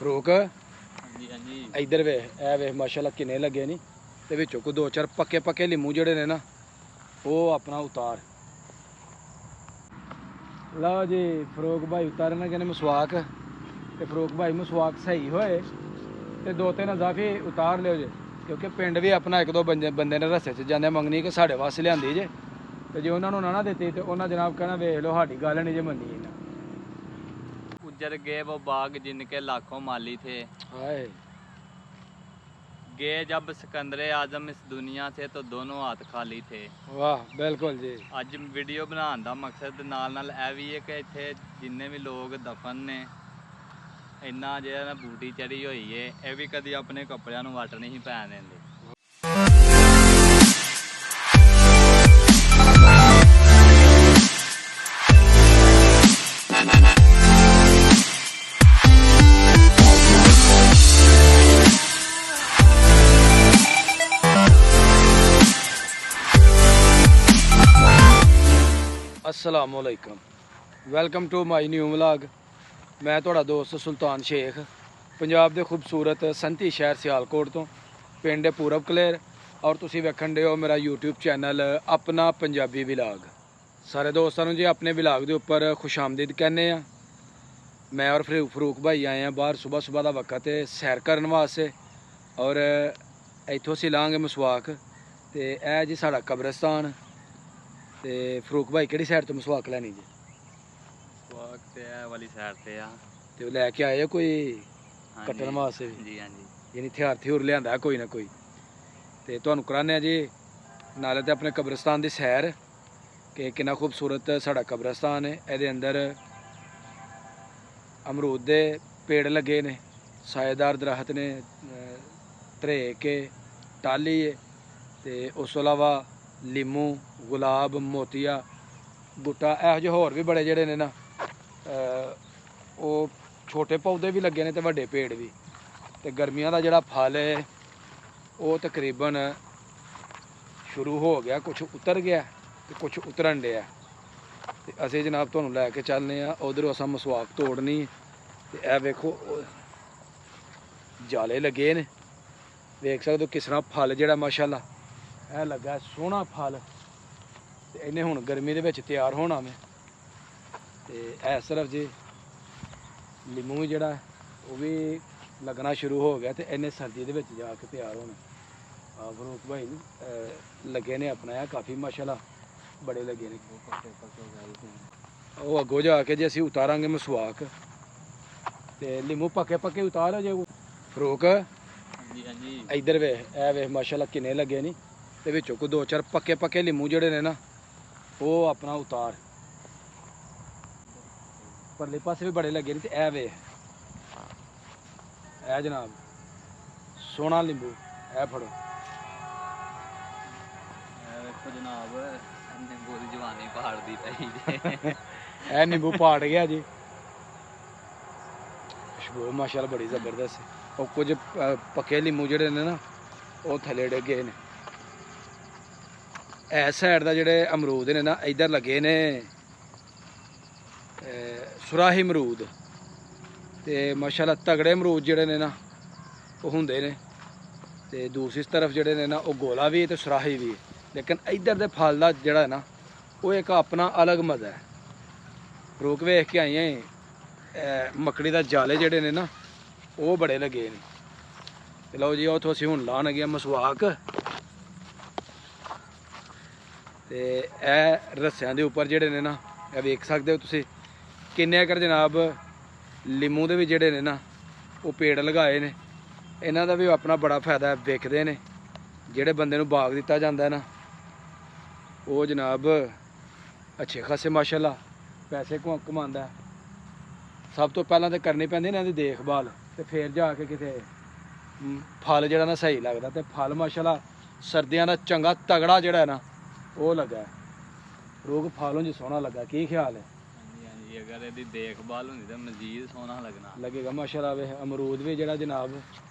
ਫਰੂਕ ਇੱਧਰ ਵੇਖ, ਇਹ ਵੇਖ ਮਾਸ਼ਾਅੱਲਾ ਕਿੰਨੇ ਲੱਗੇ ਨਹੀਂ ਤੇ ਵਿੱਚੋਂ ਕੋਈ 2-4 ਪੱਕੇ ਲਿੰਮੂ ਜਿਹੜੇ ਨੇ ਨਾ ਉਹ ਆਪਣਾ ਉਤਾਰ ਲਓ ਜੀ। ਫਰੂਕ ਭਾਈ ਉਤਾਰਨਾ ਕਹਿੰਦੇ ਮਸਵਾਕ, ਤੇ ਫਰੂਕ ਭਾਈ ਮਸਵਾਕ ਸਹੀ ਹੋਏ ਤੇ 2-3 ਇਜ਼ਾਫੀ ਉਤਾਰ ਲਿਓ ਜੇ, ਕਿਉਂਕਿ ਪਿੰਡ ਵੀ ਆਪਣਾ 1-2 ਬੰਦੇ ਨੇ ਰਸਤੇ 'ਚ ਜਾਂਦੇ ਮੰਗਣੀ ਕਿ ਸਾਡੇ ਵਾਸਤੇ ਲਿਆਂਦੀ ਜੇ, ਤੇ ਜੇ ਉਹਨਾਂ ਨੂੰ ਨਾ ਦਿੱਤੀ ਤੇ ਉਹਨਾਂ ਜਨਾਬ ਕਹਿਣਾ ਵੇਖ ਲਓ ਸਾਡੀ ਗੱਲ ਨਹੀਂ ਜੇ ਮੰਨੀ ਇਹਨਾਂ। उजर गए वो बाग जिनके लाखों माली थे, ਹਾਏ गए जब सिकंदर आजम इस दुनिया से तो दोनों हाथ खाली थे। ਵਾਹ ਬਿਲਕੁਲ ਜੀ। ਅੱਜ ਵੀਡੀਓ ਬਣਾਉਣ ਦਾ ਮਕਸਦ ਨਾਲ ਇਹ ਵੀ ਹੈ ਕਿ ਇੱਥੇ ਜਿੰਨੇ ਵੀ ਲੋਕ ਦਫਨ ਨੇ, ਇੰਨਾ ਜਿਹੜਾ ਨਾ ਬੂਟੀ ਚੜੀ ਹੋਈ ਏ, ਇਹ ਵੀ ਕਦੀ ਆਪਣੇ ਕੱਪੜਿਆਂ ਨੂੰ ਵੱਟ ਨਹੀਂ ਪੈਣ ਦਿੰਦੇ। अस्सलामुअलैकुम, welcome to my new vlog. मैं तुहाड़ा दोस्त सुल्तान शेख, पंजाब के खूबसूरत संती शहर सियालकोट तो पिंड पूरब कलेर, और तुसी वेखण दे हो मेरा यूट्यूब चैनल अपना पंजाबी व्लॉग। सारे दोस्तों जी अपने व्लॉग के उपर खुशामदीद कहने। मैं और फरूक भाई आए हैं बाहर सुबह सुबह का वक्त है सैर करने वास्ते, और इतों असीं लांगे मसवाक, तो यह जी साड़ा कब्रिस्तान। ਤੇ ਫਰੂਕ ਭਾਈ ਕਿਹੜੀ ਸਾਈਡ ਤੋਂ ਮਸਵਾਕ ਲੈਣੀ ਜੀ? ਮਸਵਾਕ ਤੇ ਇਹ ਵਾਲੀ ਸਾਈਡ ਤੇ ਆ। ਤੇ ਉਹ ਲੈ ਕੇ ਆਏ ਕੋਈ ਕੱਟਣ ਵਾਸਤੇ? ਜੀ ਹਾਂਜੀ, ਯਾਨੀ ਹਥਿਆਰ ਥਿਉਰ ਲਿਆਂਦਾ ਕੋਈ ਨਾ ਕੋਈ। ਤੇ ਤੁਹਾਨੂੰ ਕਰਾਉਂਦੇ ਆ ਜੀ ਨਾਲੇ ਤੇ ਆਪਣੇ ਕਬਰਿਸਤਾਨ ਦੀ ਸੈਰ ਕਿ ਕਿੰਨਾ ਖੂਬਸੂਰਤ ਸਾਡਾ ਕਬਰਿਸਤਾਨ ਹੈ। ਇਹਦੇ ਅੰਦਰ ਅਮਰੂਦ ਦੇ ਪੇੜ ਲੱਗੇ ਨੇ, ਸਾਏਦਾਰ ਦਰਖਤ ਨੇ, ਧਰੇਕ ਟਾਹਲੀ ਹੈ, ਤੇ ਉਸ ਤੋਂ ਇਲਾਵਾ ਲੀਮੂ, ਗੁਲਾਬ, ਮੋਤੀਆ ਬੂਟਾ, ਇਹੋ ਜਿਹੇ ਹੋਰ ਵੀ ਬੜੇ ਜਿਹੜੇ ਨੇ ਨਾ ਉਹ ਛੋਟੇ ਪੌਦੇ ਵੀ ਲੱਗੇ ਨੇ ਤੇ ਵੱਡੇ ਪੇੜ ਵੀ। ਤੇ ਗਰਮੀਆਂ ਦਾ ਜਿਹੜਾ ਫਲ ਹੈ ਉਹ ਤਕਰੀਬਨ ਸ਼ੁਰੂ ਹੋ ਗਿਆ, ਕੁਝ ਉਤਰ ਗਿਆ ਤੇ ਕੁਝ ਉਤਰਨ ਡਿਆ। ਤੇ ਅਸੀਂ ਜਨਾਬ ਤੁਹਾਨੂੰ ਲੈ ਕੇ ਚੱਲਨੇ ਆ ਉਧਰੋਂ। ਅਸਾਂ ਮਸਵਾਕ ਤੋੜਨੀ ਤੇ ਇਹ ਵੇਖੋ ਜਾਲੇ ਲੱਗੇ ਨੇ, ਵੇਖ ਸਕਦੇ ਹੋ ਕਿਸ ਤਰ੍ਹਾਂ ਫਲ ਜਿਹੜਾ ਮਾਸ਼ਾਅੱਲਾ ਇਹ ਲੱਗਾ ਸੋਹਣਾ ਫਲ। ਤੇ ਇਹਨੇ ਹੁਣ ਗਰਮੀ ਦੇ ਵਿੱਚ ਤਿਆਰ ਹੋਣਾ ਮੈਂ। ਤੇ ਇਸ ਤਰਫ ਜੀ ਲਿਮੂ ਵੀ ਜਿਹੜਾ ਉਹ ਵੀ ਲੱਗਣਾ ਸ਼ੁਰੂ ਹੋ ਗਿਆ, ਤੇ ਇਹਨੇ ਸਰਦੀ ਦੇ ਵਿੱਚ ਜਾ ਕੇ ਤਿਆਰ ਹੋਣਾ। ਆ ਫਰੂਕ ਭਾਈ ਲੱਗੇ ਨੇ ਆਪਣਾ ਕਾਫੀ ਮਾਸ਼ਾਅੱਲਾ ਬੜੇ ਲੱਗੇ ਨੇ। ਉਹ ਅੱਗੋਂ ਜਾ ਕੇ ਜੇ ਅਸੀਂ ਉਤਾਰਾਂਗੇ ਮਸਵਾਕ, ਤੇ ਲਿਮੂ ਪੱਕੇ ਉਤਾਰ ਜੇ ਫਰੂਕ। ਹਾਂਜੀ ਹਾਂਜੀ, ਇੱਧਰ ਵੇਖ, ਇਹ ਵੇਖ ਮਾਸ਼ਾਅੱਲਾ ਕਿੰਨੇ ਲੱਗੇ ਨਹੀਂ, ਤੇ ਵਿੱਚੋਂ ਕੋਈ 2-4 ਪੱਕੇ ਲਿੰਮੂ ਜਿਹੜੇ ਨੇ ਨਾ ਉਹ ਆਪਣਾ ਉਤਾਰ। ਪਰਲੇ ਪਾਸੇ ਵੀ ਬੜੇ ਲੱਗੇ ਨੇ। ਤੇ ਇਹ ਵੇਖ, ਇਹ ਜਨਾਬ ਸੋਹਣਾ ਲਿੰਬੂ, ਇਹ ਫੜੋ। ਇਹ ਵੇਖੋ ਜਨਾਬ, ਨਿੰਬੂ ਦੀ ਜਵਾਨੀ ਪਹਾੜਦੀ ਪਈ ਜੇ। ਇਹ ਨਿੰਬੂ ਪਾੜ ਗਿਆ ਜੀ, ਖੁਸ਼ਬੂ ਮਾਸ਼ਾਅੱਲਾ ਬੜੀ ਜ਼ਬਰਦਸਤ ਹੈ। ਉਹ ਕੁਝ ਪੱਕੇ ਲਿੰਬੂ ਜਿਹੜੇ ਨੇ ਨਾ ਉਹ ਥੱਲੇ ਡਿੱਗੇ ਨੇ। ਇਸ ਸਾਈਡ ਦਾ ਜਿਹੜੇ ਅਮਰੂਦ ਨੇ ਨਾ ਇੱਧਰ ਲੱਗੇ ਨੇ ਸੁਰਾਹੀ ਅਮਰੂਦ, ਤੇ ਮਾਸ਼ਾਅੱਲਾ ਤਗੜੇ ਅਮਰੂਦ ਜਿਹੜੇ ਨੇ ਨਾ ਉਹ ਹੁੰਦੇ ਨੇ। ਤੇ ਦੂਸਰੀ ਤਰਫ ਜਿਹੜੇ ਨੇ ਨਾ ਉਹ ਗੋਲਾ ਵੀ ਤੇ ਸੁਰਾਹੀ ਵੀ, ਲੇਕਿਨ ਇੱਧਰ ਦੇ ਫਲ ਦਾ ਜਿਹੜਾ ਨਾ ਉਹ ਇੱਕ ਆਪਣਾ ਅਲੱਗ ਮਜ਼ਾ ਹੈ। ਫਰੂਕ ਵੇਖ ਕੇ ਆਏ ਮੱਕੜੀ ਦਾ ਜਾਲੇ ਜਿਹੜੇ ਨੇ ਨਾ ਉਹ ਬੜੇ ਲੱਗੇ ਨੇ। ਤੇ ਲਓ ਜੀ ਉੱਥੋਂ ਅਸੀਂ ਹੁਣ ਲਾਣ ਗਏ ਮਸਵਾਕ, ਤੇ ਇਹ ਰੱਸਿਆਂ ਦੇ ਉੱਪਰ ਜਿਹੜੇ ਨੇ ਨਾ ਇਹ ਵੇਖ ਸਕਦੇ ਹੋ ਤੁਸੀਂ ਕਿੰਨੇ ਏਕੜ ਜਨਾਬ ਲਿੰਮੂ ਦੇ ਵੀ ਜਿਹੜੇ ਨੇ ਨਾ ਉਹ ਪੇੜ ਲਗਾਏ ਨੇ। ਇਹਨਾਂ ਦਾ ਵੀ ਆਪਣਾ ਬੜਾ ਫਾਇਦਾ ਵਿਕਦੇ ਨੇ। ਜਿਹੜੇ ਬੰਦੇ ਨੂੰ ਬਾਗ ਦਿੱਤਾ ਜਾਂਦਾ ਨਾ ਉਹ ਜਨਾਬ ਅੱਛੇ ਖਾਸੇ ਮਾਸ਼ਾਅੱਲਾ ਪੈਸੇ ਕਮਾਉਂਦਾ। ਸਭ ਤੋਂ ਪਹਿਲਾਂ ਤਾਂ ਕਰਨੀ ਪੈਂਦੀ ਇਹਨਾਂ ਦੀ ਦੇਖਭਾਲ, ਤੇ ਫਿਰ ਜਾ ਕੇ ਕਿਤੇ ਫਲ ਜਿਹੜਾ ਨਾ ਸਹੀ ਲੱਗਦਾ। ਤੇ ਫਲ ਮਾਸ਼ਾਅੱਲਾ ਸਰਦੀਆਂ ਦਾ ਚੰਗਾ ਤਗੜਾ ਜਿਹੜਾ ਨਾ ਉਹ ਲੱਗਾ। ਰੋਗ ਫਲ ਉਂਝ ਸੋਹਣਾ ਲੱਗਾ, ਕੀ ਖਿਆਲ ਹੈ? ਹਾਂਜੀ ਹਾਂਜੀ, ਅਗਰ ਇਹਦੀ ਦੇਖਭਾਲ ਹੁੰਦੀ ਤਾਂ ਮਜ਼ੀਦ ਸੋਹਣਾ ਲੱਗੇਗਾ ਮਾਸ਼ਾਅੱਲਾ। ਵੇ ਅਮਰੂਦ ਵੀ ਜਿਹੜਾ ਜਨਾਬ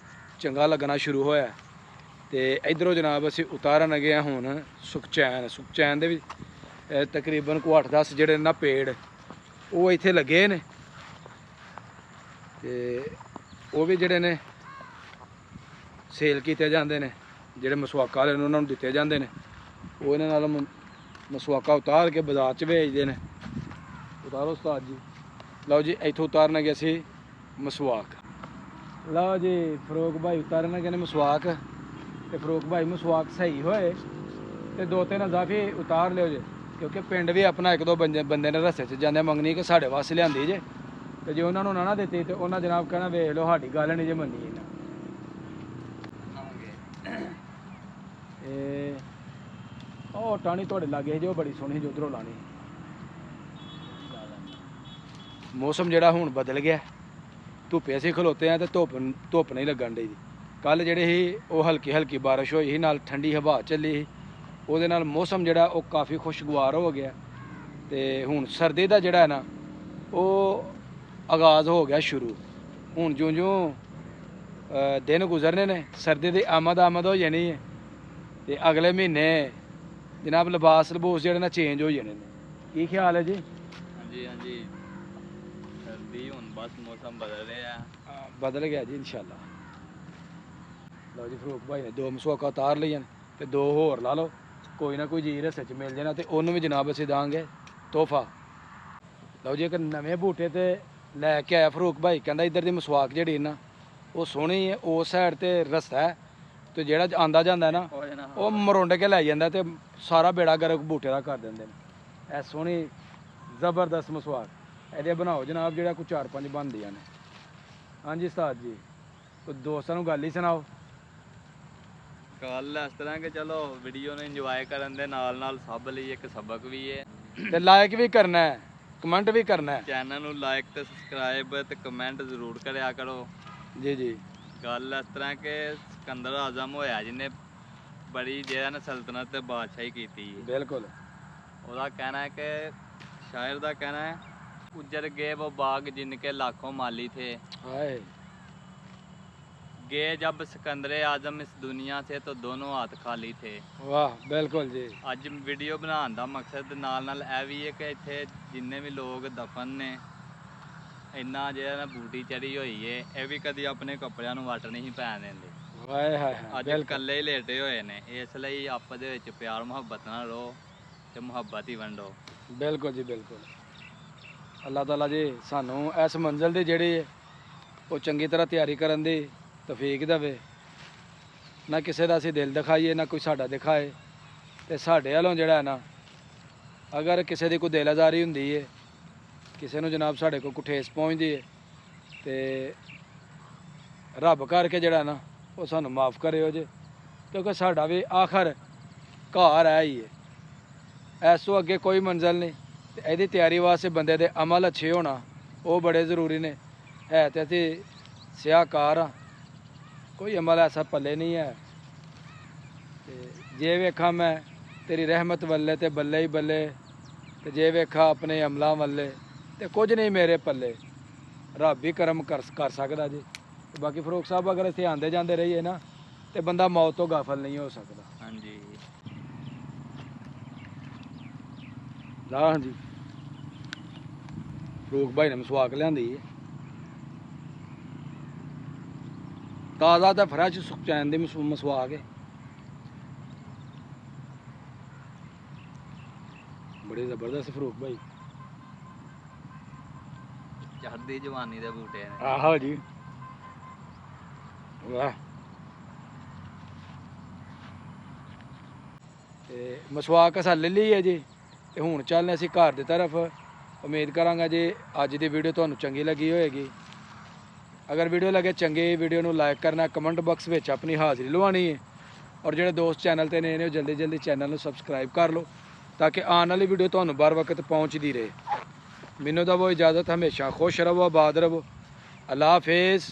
ਚੰਗਾ ਲੱਗਣਾ ਸ਼ੁਰੂ ਹੋਇਆ। ਤੇ ਇਧਰੋਂ ਜਨਾਬ ਅਸੀਂ ਉਤਾਰਨ ਲੱਗੇ ਹਾਂ ਹੁਣ ਸੁਖਚੈਨ ਦੇ ਵੀ ਤਕਰੀਬਨ ਕੋ 8-10 ਜਿਹੜੇ ਨਾ ਪੇੜ ਉਹ ਇੱਥੇ ਲੱਗੇ ਨੇ। ਤੇ ਉਹ ਵੀ ਜਿਹੜੇ ਨੇ ਸੇਲ ਕੀਤੇ ਜਾਂਦੇ ਨੇ, ਜਿਹੜੇ ਮਸਵਾਕਾਂ ਵਾਲੇ ਨੇ ਉਹਨਾਂ ਨੂੰ ਦਿੱਤੇ ਜਾਂਦੇ ਨੇ। ਉਹ ਇਹਨਾਂ ਨਾਲ ਮਸਵਾਕਾਂ ਉਤਾਰ ਕੇ ਬਾਜ਼ਾਰ 'ਚ ਵੇਚਦੇ ਨੇ। ਉਤਾਰੋ ਉਸਤਾਦ ਜੀ। ਲਓ ਜੀ ਇੱਥੋਂ ਉਤਾਰਨਗੇ ਅਸੀਂ ਮਸਵਾਕ। ਲਓ ਜੀ ਫਰੂਕ ਭਾਈ ਉਤਾਰਨਗੇ ਨੇ ਮਸਵਾਕ। ਤੇ ਫਰੂਕ ਭਾਈ ਮਸਵਾਕ ਸਹੀ ਹੋਏ ਤੇ 2-3 ਇਜ਼ਾਫੀ ਉਤਾਰ ਲਿਓ ਜੇ, ਕਿਉਂਕਿ ਪਿੰਡ ਵੀ ਆਪਣਾ 1-2 ਬੰਦੇ ਨੇ ਰਸਤੇ 'ਚ ਜਾਂਦੇ ਮੰਗਣੀ ਕਿ ਸਾਡੇ ਵਾਸਤੇ ਲਿਆਂਦੀ ਜੇ, ਤੇ ਜੇ ਉਹਨਾਂ ਨੂੰ ਨਾ ਦਿੱਤੀ ਤੇ ਉਹਨਾਂ ਜਨਾਬ ਕਹਿਣਾ ਵੇਖ ਲਓ ਸਾਡੀ ਗੱਲ ਨਹੀਂ ਜੇ ਮੰਨੀ ਇਹਨਾਂ। ਉਹ ਟਾਣੀ ਤੁਹਾਡੇ ਲਾਗੇ ਜੋ ਬੜੀ ਸੋਹਣੀ ਜੋ ਉਧਰੋਂ ਲਾਣੀ। ਮੌਸਮ ਜਿਹੜਾ ਹੁਣ ਬਦਲ ਗਿਆ, ਧੁੱਪੇ ਅਸੀਂ ਖਲੋਤੇ ਆ ਤੇ ਧੁੱਪ ਨਹੀਂ ਲੱਗਣ ਡਈ। ਕੱਲ ਜਿਹੜੇ ਸੀ ਉਹ ਹਲਕੀ ਹਲਕੀ ਬਾਰਿਸ਼ ਹੋਈ ਸੀ, ਨਾਲ ਠੰਡੀ ਹਵਾ ਚੱਲੀ ਸੀ, ਉਹਦੇ ਨਾਲ ਮੌਸਮ ਜਿਹੜਾ ਉਹ ਕਾਫੀ ਖੁਸ਼ਗਵਾਰ ਹੋ ਗਿਆ। ਤੇ ਹੁਣ ਸਰਦੀ ਦਾ ਜਿਹੜਾ ਹੈ ਨਾ ਉਹ ਆਗਾਜ਼ ਹੋ ਗਿਆ ਸ਼ੁਰੂ। ਹੁਣ ਜਿਉਂ ਦਿਨ ਗੁਜ਼ਰਨੇ ਨੇ ਸਰਦੀ ਦੀ ਆਮਦ ਹੋ ਜਾਣੀ ਹੈ, ਤੇ ਅਗਲੇ ਮਹੀਨੇ ਜਨਾਬ ਲਿਬਾਸ ਲਬੂਸ ਜਿਹੜੇ ਨਾ ਚੇਂਜ ਹੋ ਜਾਣੇ ਨੇ। ਕੀ ਖਿਆਲ ਹੈ ਜੀ? ਹਾਂਜੀ ਹਾਂਜੀ, ਸਰਦੀ ਹੁਣ ਬਸ ਮੌਸਮ ਬਦਲ ਰਿਹਾ। ਬਦਲ ਗਿਆ ਜੀ ਇਨਸ਼ਾਅੱਲਾ। ਲਓ ਜੀ ਫਰੂਕ ਭਾਈ ਨੇ 2 ਮਸਵਾਕਾਂ ਉਤਾਰ ਲਈਆਂ ਤੇ 2 ਹੋਰ ਲਾ ਲਓ, ਕੋਈ ਨਾ ਕੋਈ ਜੀ ਰਸਤੇ 'ਚ ਮਿਲ ਜਾਣਾ ਤੇ ਉਹਨੂੰ ਵੀ ਜਨਾਬ ਅਸੀਂ ਦਾਂਗੇ ਤੋਹਫਾ। ਲਓ ਜੀ ਇੱਕ ਨਵੇਂ ਬੂਟੇ ਤੇ ਲੈ ਕੇ ਆਇਆ ਫਰੂਕ ਭਾਈ, ਕਹਿੰਦਾ ਇੱਧਰ ਦੀ ਮਸਵਾਕ ਜਿਹੜੀ ਨਾ ਉਹ ਸੋਹਣੀ ਹੈ, ਉਸ ਸਾਈਡ ਤੇ ਰਸਤਾ ਹੈ ਤੇ ਜਿਹੜਾ ਆਂਦਾ ਜਾਂਦਾ ਨਾ ਉਹ ਮਰੁੰਡ ਕੇ ਲੈ ਜਾਂਦਾ ਤੇ ਸਾਰਾ ਬੇੜਾ ਗਰਕ ਬੂਟੇ ਦਾ ਕਰ ਦਿੰਦੇ ਨੇ। ਇਹ ਸੋਹਣੀ ਜ਼ਬਰਦਸਤ ਮਸਵਾਕ ਇਹਦੇ ਬਣਾਓ ਜਨਾਬ, ਜਿਹੜਾ ਕੋਈ 4-5 ਬਣਦੀਆਂ ਨੇ। ਹਾਂਜੀ ਉਸਤਾਦ ਜੀ, ਕੋਈ ਦੋਸਤਾਂ ਨੂੰ ਗੱਲ ਹੀ ਸੁਣਾਓ। ਗੱਲ ਇਸ ਤਰ੍ਹਾਂ ਕਿ ਚਲੋ ਵੀਡੀਓ ਨੂੰ ਇੰਜੋਏ ਕਰਨ ਦੇ ਨਾਲ ਨਾਲ ਸਭ ਲਈ ਇੱਕ ਸਬਕ ਵੀ ਹੈ, ਤੇ ਲਾਇਕ ਵੀ ਕਰਨਾ ਹੈ, ਕਮੈਂਟ ਵੀ ਕਰਨਾ ਹੈ। ਚੈਨਲ ਨੂੰ ਲਾਈਕ ਤੇ ਸਬਸਕ੍ਰਾਈਬ ਤੇ ਕਮੈਂਟ ਜ਼ਰੂਰ ਕਰਿਆ ਕਰੋ। ਜੀ ਜੀ। ਗੱਲ ਇਸ ਤਰ੍ਹਾਂ ਕਿ ਸਿਕੰਦਰ ਆਜ਼ਮ ਹੋਇਆ ਜਿਹਨੇ ਬੜੀ ਜਿਹੜਾ ਨੇ ਸਲਤਨਤ ਤੇ ਬਾਦਸ਼ਾਹੀ ਕੀਤੀ ਹੈ। ਬਿਲਕੁਲ। ਉਹਦਾ ਕਹਿਣਾ ਹੈ ਕਿ ਸ਼ਾਇਰ ਦਾ ਕਹਿਣਾ ਹੈ, उजर गए वो बाग जिनके लाखों माली थे, हाय गए जब सिकंदर आजम इस दुनिया से तो दोनों हाथ खाली थे। वाह बिल्कुल जी। ਅੱਜ ਵੀਡੀਓ ਬਣਾਉਣ ਦਾ ਮਕਸਦ ਨਾਲ ਇਹ ਵੀ ਹੈ ਕਿ ਇੱਥੇ ਜਿੰਨੇ ਵੀ ਲੋਕ ਦਫਨ ਨੇ, ਇੰਨਾ ਜਿਹੜਾ ਨਾ ਬੂਟੀ ਚੜੀ ਹੋਈ ਏ, ਇਹ ਵੀ ਕਦੀ ਆਪਣੇ ਕੱਪੜਿਆਂ ਨੂੰ ਵੱਟ ਨਹੀਂ ਪੈਣ ਦਿੰਦੇ। ਹਾਏ ਹਾਏ ਅੱਜ ਇਕੱਲੇ ਹੀ ਲੇਟੇ ਹੋਏ ਨੇ, ਇਸ ਲਈ ਆਪਸ ਦੇ ਵਿੱਚ ਪਿਆਰ ਮੁਹੱਬਤ ਨਾਲ ਰਹੋ ਤੇ ਮੁਹੱਬਤ ਹੀ ਵੰਡੋ। ਬਿਲਕੁਲ ਜੀ ਬਿਲਕੁਲ। ਅੱਲਾਹ ਤਾਲਾ ਜੀ ਸਾਨੂੰ ਇਸ ਮੰਜ਼ਿਲ ਦੀ ਜਿਹੜੀ ਉਹ ਚੰਗੀ ਤਰ੍ਹਾਂ ਤਿਆਰੀ ਕਰਨ ਦੀ ਤੌਫੀਕ ਦੇਵੇ। ਨਾ ਕਿਸੇ ਦਾ ਅਸੀਂ ਦਿਲ ਦਿਖਾਈਏ, ਨਾ ਕੋਈ ਸਾਡਾ ਦਿਖਾਏ। ਤੇ ਸਾਡੇ ਵੱਲੋਂ ਜਿਹੜਾ ਨਾ ਅਗਰ ਕਿਸੇ ਦੀ ਕੋਈ ਦਿਲ ਆਜ਼ਾਰੀ ਹੁੰਦੀ ਹੈ, ਕਿਸੇ ਨੂੰ ਜਨਾਬ ਸਾਡੇ ਕੋਲ ਠੇਸ ਪਹੁੰਚਦੀ ਹੈ, ਤੇ ਰੱਬ ਕਰਕੇ ਜਿਹੜਾ ਨਾ ਉਹ ਸਾਨੂੰ ਮਾਫ ਕਰਿਓ ਜੀ, ਕਿਉਂਕਿ ਸਾਡਾ ਵੀ ਆਖਰ ਘਰ ਹੈ ਹੀ ਹੈ। ਇਸ ਤੋਂ ਅੱਗੇ ਕੋਈ ਮੰਜ਼ਿਲ ਨਹੀਂ। ਤੇ ਇਹਦੀ ਤਿਆਰੀ ਵਾਸਤੇ ਬੰਦੇ ਦੇ ਅਮਲ ਅੱਛੇ ਹੋਣਾ ਉਹ ਬੜੇ ਜ਼ਰੂਰੀ ਨੇ। ਹੈ ਤੇ ਅਸੀਂ ਸਿਆਹਕਾਰ ਹਾਂ, ਕੋਈ ਅਮਲ ਐਸਾ ਪੱਲੇ ਨਹੀਂ ਹੈ। ਤੇ ਜੇ ਵੇਖਾਂ ਮੈਂ ਤੇਰੀ ਰਹਿਮਤ ਵੱਲੇ ਤੇ ਬੱਲੇ ਹੀ ਬੱਲੇ, ਤੇ ਜੇ ਵੇਖਾਂ ਆਪਣੇ ਅਮਲਾਂ ਵੱਲੇ ਤੇ ਕੁਝ ਨਹੀਂ ਮੇਰੇ ਪੱਲੇ। ਰੱਬ ਹੀ ਕਰਮ ਕਰ ਸਕਦਾ ਜੀ। ਤੇ ਬਾਕੀ ਫਰੂਕ ਸਾਹਿਬ ਅਗਰ ਅਸੀਂ ਆਉਂਦੇ ਜਾਂਦੇ ਰਹੀਏ ਨਾ ਤੇ ਬੰਦਾ ਮੌਤ ਤੋਂ ਗਾਫਲ ਨਹੀਂ ਹੋ ਸਕਦਾ। ਹਾਂਜੀ ਹਾਂਜੀ ਫਰੂਕ ਭਾਈ ਨੇ ਮਸਵਾਕ ਲਿਆਂਦੀ ਹੈ ਤਾਜ਼ਾ ਤੇ ਫਰੈਸ਼ ਸੁਖਚੈਨ ਦੀ ਮਸਵਾਕ ਹੈ। ਬੜੇ ਜ਼ਬਰਦਸਤ ਫਰੂਕ ਭਾਈ, ਚੜ੍ਹਦੀ ਜਵਾਨੀ ਦੇ ਬੂਟੇ ਨੇ। ਆਹੋ ਜੀ ਵਾਹ। ਤੇ ਮਸਵਾਕ ਅਸਾਂ ਲੈ ਲਈ ਹੈ ਜੀ, ਤੇ ਹੁਣ ਚੱਲਨੇ ਅਸੀਂ ਘਰ ਦੀ ਤਰਫ। ਉਮੀਦ ਕਰਾਂਗਾ ਜੀ ਅੱਜ ਦੀ ਵੀਡੀਓ ਤੁਹਾਨੂੰ ਚੰਗੀ ਲੱਗੀ ਹੋਏਗੀ। ਅਗਰ ਵੀਡੀਓ ਲੱਗੇ ਚੰਗੀ, ਵੀਡੀਓ ਨੂੰ ਲਾਈਕ ਕਰਨਾ, ਕਮੈਂਟ ਬਾਕਸ ਵਿੱਚ ਆਪਣੀ ਹਾਜ਼ਰੀ ਲਵਾਉਣੀ ਹੈ। ਔਰ ਜਿਹੜੇ ਦੋਸਤ ਚੈਨਲ ਤੇ ਨੇ ਉਹ ਜਲਦੀ ਜਲਦੀ ਚੈਨਲ ਨੂੰ ਸਬਸਕ੍ਰਾਈਬ ਕਰ ਲਓ ਤਾਂ ਕਿ ਆਉਣ ਵਾਲੀ ਵੀਡੀਓ ਤੁਹਾਨੂੰ बर वक्त ਪਹੁੰਚਦੀ ਰਹੇ। ਮੈਨੂੰ ਦਵੋ ਇਜਾਜ਼ਤ, ਹਮੇਸ਼ਾ ਖੁਸ਼ ਰਹੋ, ਆਬਾਦ ਰਹੋ। ਅੱਲਾ ਹਾਫਿਜ਼।